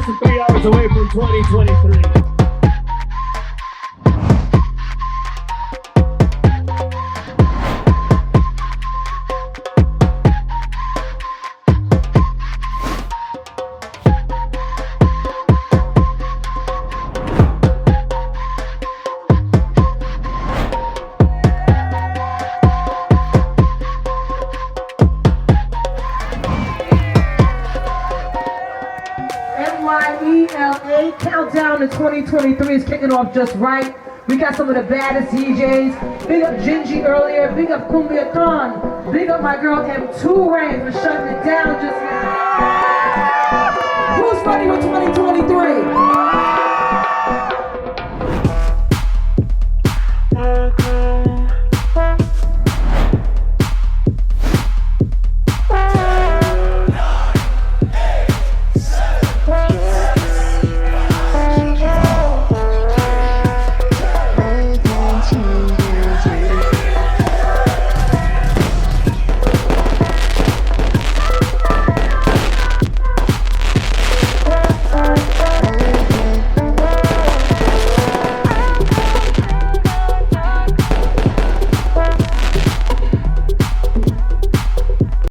less than 3 hours away from 2023. NYELA countdown to 2023 is kicking off just right. We got some of the baddest DJs. Big up Gingy earlier. Big up Cumbia Khan. Big up my girl M2 Rain for shutting it down just now. Who's ready for 2023?